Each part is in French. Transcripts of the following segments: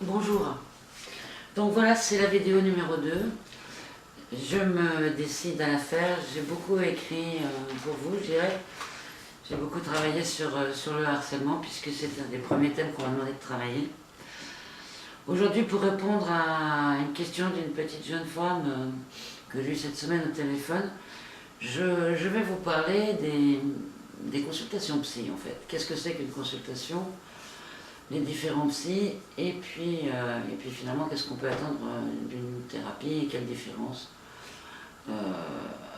Bonjour, donc voilà, c'est la vidéo numéro 2. Je me décide à la faire. J'ai beaucoup écrit pour vous, je dirais. J'ai beaucoup travaillé sur le harcèlement puisque c'est un des premiers thèmes qu'on m'a demandé de travailler. Aujourd'hui, pour répondre à une question d'une petite jeune femme que j'ai eue cette semaine au téléphone, je vais vous parler des consultations psy en fait. Qu'est-ce que c'est qu'une consultation? Les différents psys, et puis finalement, qu'est-ce qu'on peut attendre d'une thérapie et quelle différence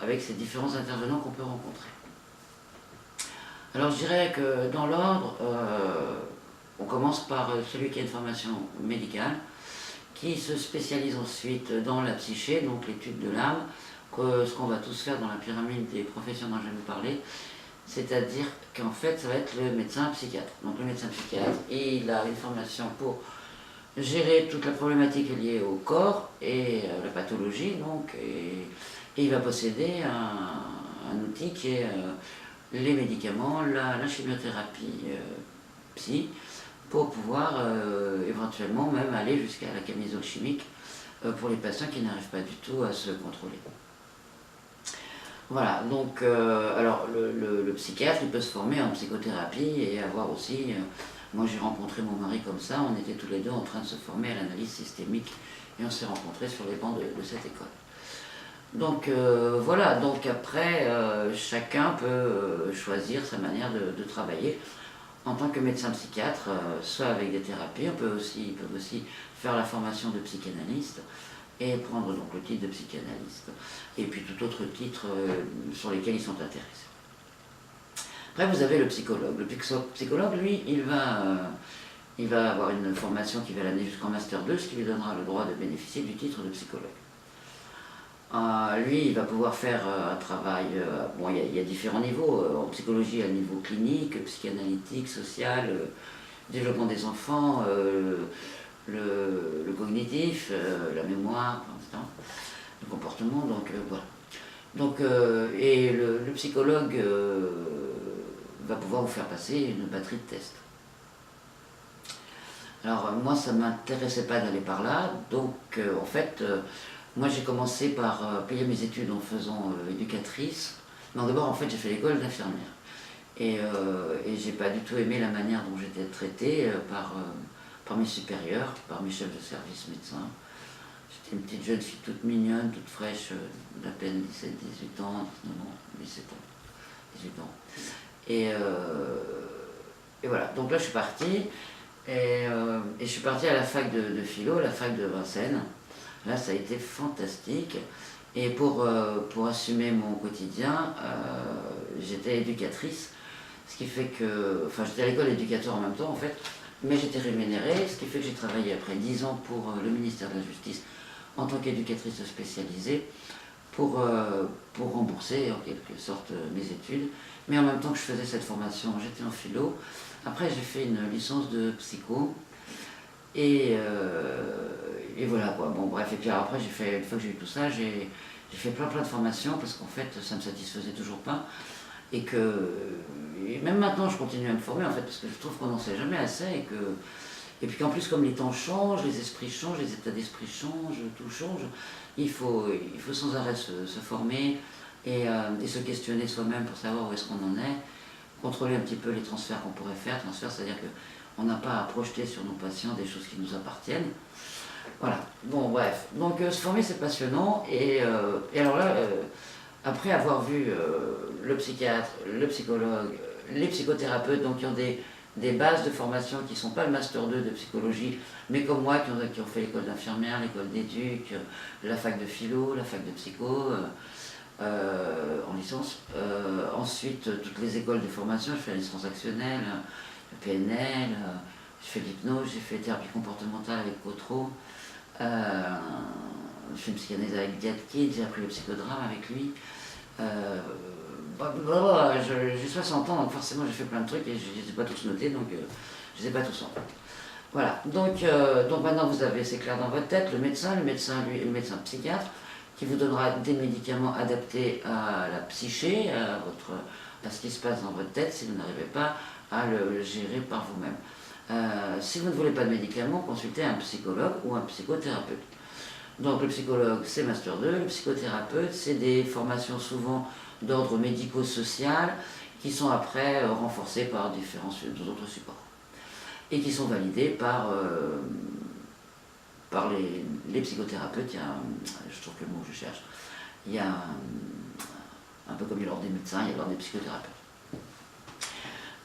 avec ces différents intervenants qu'on peut rencontrer. Alors je dirais que dans l'ordre, on commence par celui qui a une formation médicale, qui se spécialise ensuite dans la psyché, donc l'étude de l'âme, ce qu'on va tous faire dans la pyramide des professions dont je vais vous parler. C'est-à-dire qu'en fait, ça va être le médecin psychiatre. Donc le médecin psychiatre, il a une formation pour gérer toute la problématique liée au corps et la pathologie, donc, et il va posséder un outil qui est les médicaments, la chimiothérapie psy, pour pouvoir éventuellement même aller jusqu'à la camisole chimique pour les patients qui n'arrivent pas du tout à se contrôler. Voilà, donc alors le psychiatre il peut se former en psychothérapie et avoir aussi, moi j'ai rencontré mon mari comme ça, on était tous les deux en train de se former à l'analyse systémique et on s'est rencontrés sur les bancs de cette école. Donc voilà, donc après chacun peut choisir sa manière de travailler en tant que médecin psychiatre, soit avec des thérapies, ils peuvent aussi faire la formation de psychanalyste et prendre donc le titre de psychanalyste, et puis tout autre titre sur lesquels ils sont intéressés. Après vous avez le psychologue. Le psychologue, lui, il va avoir une formation qui va l'amener jusqu'en Master 2, ce qui lui donnera le droit de bénéficier du titre de psychologue. Lui, il va pouvoir faire un travail, bon, il y a différents niveaux, en psychologie, il y a le niveau clinique, psychanalytique, social, développement des enfants, le cognitif, la mémoire, le comportement, donc voilà. Donc, et le psychologue va pouvoir vous faire passer une batterie de tests. Alors moi ça ne m'intéressait pas d'aller par là, donc en fait moi j'ai commencé par payer mes études en faisant éducatrice. Non, d'abord en fait j'ai fait l'école d'infirmière et j'ai pas du tout aimé la manière dont j'étais traitée par mes supérieurs, par mes chefs de service médecins. J'étais une petite jeune fille toute mignonne, toute fraîche, d'à peine 17-18 ans, 19 ans, 17 ans, 18 ans. Et voilà, donc là je suis partie, et je suis partie à la fac de philo, la fac de Vincennes. Là ça a été fantastique, et pour assumer mon quotidien, j'étais éducatrice, ce qui fait que, enfin j'étais à l'école éducateur en même temps en fait, mais j'étais rémunérée, ce qui fait que j'ai travaillé après 10 ans pour le ministère de la Justice en tant qu'éducatrice spécialisée pour rembourser en quelque sorte mes études. Mais en même temps que je faisais cette formation, j'étais en philo. Après j'ai fait une licence de psycho et voilà quoi. Bon bref, et puis après j'ai fait, une fois que j'ai eu tout ça, j'ai fait plein de formations parce qu'en fait ça me satisfaisait toujours pas. Et même maintenant je continue à me former en fait parce que je trouve qu'on n'en sait jamais assez et puis qu'en plus comme les temps changent, les esprits changent, les états d'esprit changent, tout change, il faut sans arrêt se former et se questionner soi-même pour savoir où est-ce qu'on en est, contrôler un petit peu les transferts qu'on pourrait faire, c'est-à-dire qu'on n'a pas à projeter sur nos patients des choses qui nous appartiennent. Voilà, bon bref, donc se former c'est passionnant et alors là, après avoir vu le psychiatre, le psychologue, les psychothérapeutes, donc qui ont des bases de formation qui ne sont pas le Master 2 de psychologie, mais comme moi, qui ont fait l'école d'infirmière, l'école d'éduc, la fac de philo, la fac de psycho, en licence. Ensuite, toutes les écoles de formation, je fais la licence transactionnelle, le PNL, je fais de l'hypnose, j'ai fait thérapie comportementale avec Cotreau, je fais une psychanalyse avec Diatkid, j'ai appris le psychodrame avec lui. J'ai 60 ans, donc forcément j'ai fait plein de trucs et je ne les ai pas tous notés, donc je ne les ai pas tous en tête. Voilà, donc maintenant vous avez, c'est clair dans votre tête, le médecin psychiatre, qui vous donnera des médicaments adaptés à la psyché, à ce qui se passe dans votre tête si vous n'arrivez pas à le gérer par vous-même. Si vous ne voulez pas de médicaments, consultez un psychologue ou un psychothérapeute. Donc le psychologue, c'est Master 2, le psychothérapeute, c'est des formations souvent d'ordre médico-social qui sont après renforcées par différents autres supports et qui sont validées par les psychothérapeutes. Je trouve que le mot que je cherche, il y a un peu comme il y a l'ordre des médecins, il y a l'ordre des psychothérapeutes.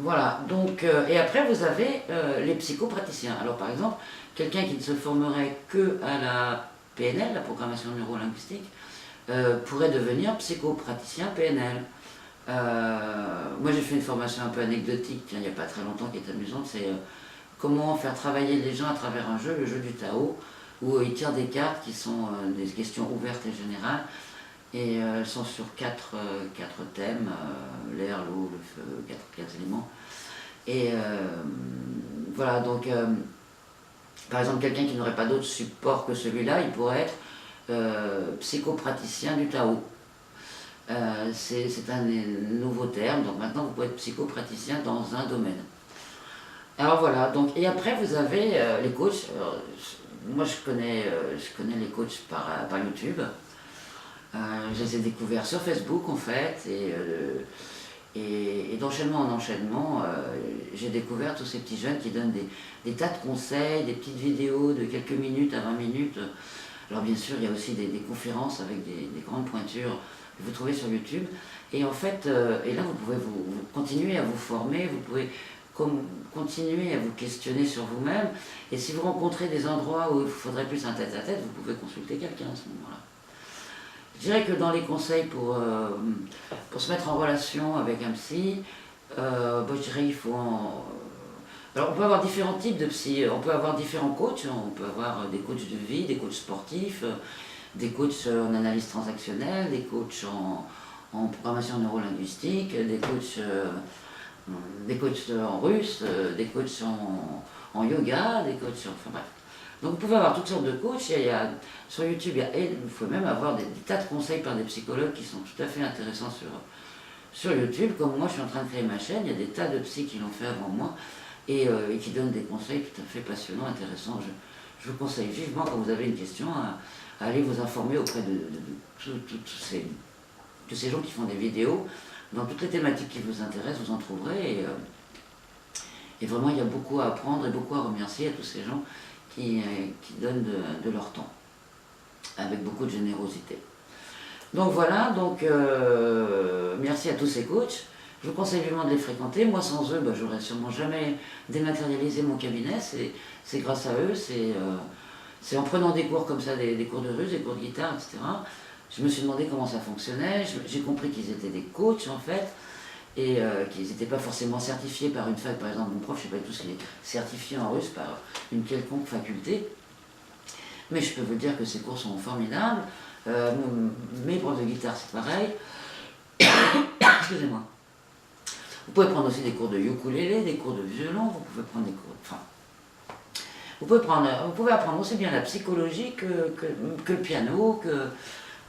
Voilà, donc, et après vous avez les psychopraticiens. Alors par exemple, quelqu'un qui ne se formerait que à la PNL, la programmation neurolinguistique, pourrait devenir psychopraticien PNL. Moi j'ai fait une formation un peu anecdotique, il n'y a pas très longtemps, qui est amusante, c'est comment faire travailler les gens à travers un jeu, le jeu du Tao, où ils tirent des cartes qui sont des questions ouvertes et générales, et elles sont sur quatre thèmes, l'air, l'eau, le feu, quatre éléments. Et voilà, donc par exemple quelqu'un qui n'aurait pas d'autre support que celui-là, il pourrait être psychopraticien du Tao. C'est un nouveau terme, donc maintenant vous pouvez être psychopraticien dans un domaine. Alors voilà, donc, et après vous avez les coachs. Alors, moi je connais les coachs par YouTube. Je les ai découverts sur Facebook en fait, et d'enchaînement en enchaînement, j'ai découvert tous ces petits jeunes qui donnent des tas de conseils, des petites vidéos de quelques minutes à 20 minutes. Alors bien sûr, il y a aussi des conférences avec des grandes pointures que vous trouvez sur YouTube. Et en fait, et là vous pouvez vous continuer à vous former, vous pouvez continuer à vous questionner sur vous-même. Et si vous rencontrez des endroits où il faudrait plus un tête-à-tête, vous pouvez consulter quelqu'un à ce moment-là. Je dirais que dans les conseils pour se mettre en relation avec un psy, je dirais il faut Alors on peut avoir différents types de psy, on peut avoir différents coachs, on peut avoir des coachs de vie, des coachs sportifs, des coachs en analyse transactionnelle, des coachs en programmation neurolinguistique, des coachs en russe, des coachs en yoga, des coachs enfin bref. Donc vous pouvez avoir toutes sortes de coachs, sur YouTube il faut même avoir des tas de conseils par des psychologues qui sont tout à fait intéressants sur YouTube. Comme moi je suis en train de créer ma chaîne, il y a des tas de psys qui l'ont fait avant moi et qui donnent des conseils tout à fait passionnants, intéressants. Je vous conseille vivement quand vous avez une question à aller vous informer auprès de tous ces gens qui font des vidéos. Dans toutes les thématiques qui vous intéressent, vous en trouverez. Et vraiment, il y a beaucoup à apprendre et beaucoup à remercier à tous ces gens qui donnent de leur temps, avec beaucoup de générosité. Donc voilà, merci à tous ces coachs. Je vous conseille vivement de les fréquenter. Moi, sans eux, j'aurais sûrement jamais dématérialisé mon cabinet. C'est grâce à eux, c'est en prenant des cours comme ça, des cours de russe, des cours de guitare, etc. Je me suis demandé comment ça fonctionnait. J'ai compris qu'ils étaient des coachs, en fait, et qu'ils n'étaient pas forcément certifiés par une fac. Par exemple, mon prof, je ne sais pas du tout s'il est certifié en russe par une quelconque faculté. Mais je peux vous dire que ces cours sont formidables. Mes profs de guitare, c'est pareil. Excusez-moi. Vous pouvez prendre aussi des cours de ukulélé, des cours de violon, vous pouvez prendre des cours... Enfin, vous pouvez apprendre aussi bien la psychologie que le piano,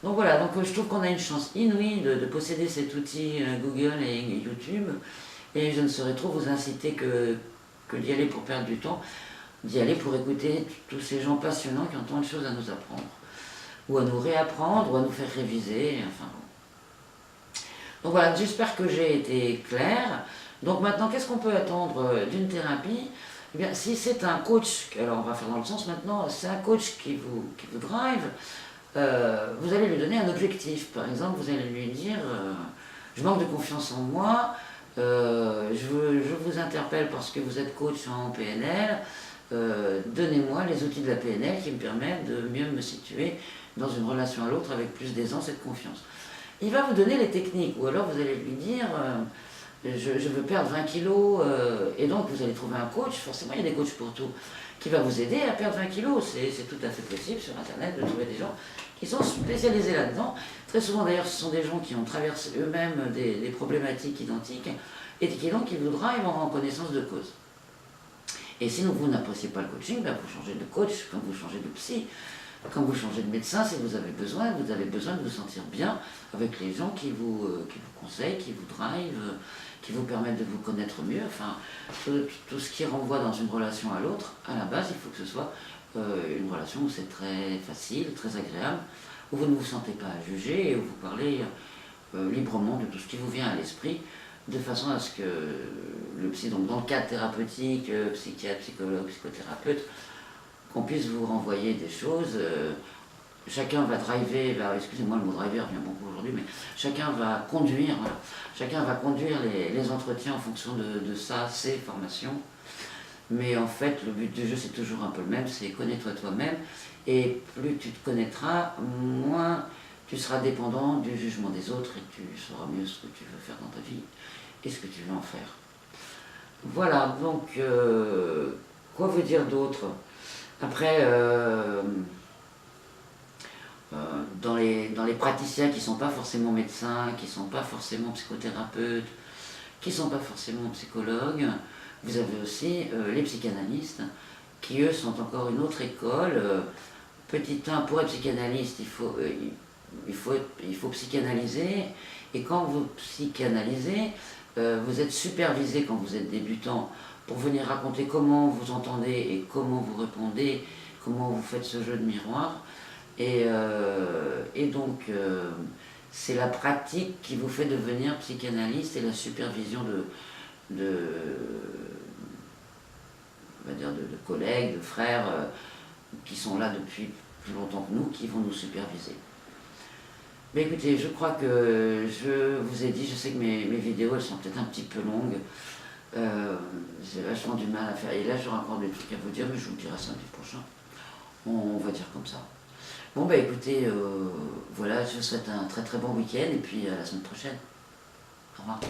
Donc voilà, je trouve qu'on a une chance inouïe de posséder cet outil Google et YouTube, et je ne saurais trop vous inciter que d'y aller pour perdre du temps, d'y aller pour écouter tous ces gens passionnants qui ont tant de choses à nous apprendre, ou à nous réapprendre, ou à nous faire réviser, enfin bon. Donc voilà, j'espère que j'ai été claire. Donc maintenant, qu'est-ce qu'on peut attendre d'une thérapie ? Eh bien, si c'est un coach, alors on va faire dans le sens maintenant, c'est un coach qui vous drive, vous allez lui donner un objectif. Par exemple, vous allez lui dire je manque de confiance en moi, je vous interpelle parce que vous êtes coach en PNL, donnez-moi les outils de la PNL qui me permettent de mieux me situer dans une relation à l'autre avec plus d'aisance et de confiance. Il va vous donner les techniques, ou alors vous allez lui dire je veux perdre 20 kilos, et donc vous allez trouver un coach, forcément il y a des coachs pour tout, qui va vous aider à perdre 20 kilos. C'est tout à fait possible sur internet de trouver des gens qui sont spécialisés là-dedans. Très souvent d'ailleurs ce sont des gens qui ont traversé eux-mêmes des problématiques identiques et qui donc ils vous drivent en connaissance de cause. Et sinon vous n'appréciez pas le coaching, vous changez de coach comme vous changez de psy. Quand vous changez de médecin, si vous avez besoin de vous sentir bien avec les gens qui vous conseillent, qui vous drive, qui vous permettent de vous connaître mieux. Enfin, tout ce qui renvoie dans une relation à l'autre, à la base, il faut que ce soit une relation où c'est très facile, très agréable, où vous ne vous sentez pas à juger et où vous parlez librement de tout ce qui vous vient à l'esprit, de façon à ce que donc dans le cadre thérapeutique, psychiatre, psychologue, psychothérapeute, qu'on puisse vous renvoyer des choses. Chacun va driver, excusez-moi le mot driver revient beaucoup aujourd'hui, mais chacun va conduire, voilà. Chacun va conduire les entretiens en fonction de ses formations. Mais en fait, le but du jeu, c'est toujours un peu le même, c'est connais-toi toi-même. Et plus tu te connaîtras, moins tu seras dépendant du jugement des autres et tu sauras mieux ce que tu veux faire dans ta vie et ce que tu veux en faire. Voilà, donc, quoi vous dire d'autre? Après, dans les praticiens qui ne sont pas forcément médecins, qui ne sont pas forcément psychothérapeutes, qui ne sont pas forcément psychologues, vous avez aussi les psychanalystes, qui eux sont encore une autre école. Petit 1, pour être psychanalyste, il faut psychanalyser, et quand vous psychanalysez, vous êtes supervisé quand vous êtes débutant pour venir raconter comment vous entendez et comment vous répondez, comment vous faites ce jeu de miroir. Et donc, c'est la pratique qui vous fait devenir psychanalyste et la supervision de collègues, de frères qui sont là depuis plus longtemps que nous, qui vont nous superviser. Mais écoutez, je crois que je vous ai dit, je sais que mes vidéos elles sont peut-être un petit peu longues, j'ai vachement du mal à faire, et là j'aurai encore des trucs à vous dire, mais je vous le dirai samedi prochain, on va dire comme ça. Bon bah écoutez, voilà, je vous souhaite un très très bon week-end, et puis à la semaine prochaine. Au revoir.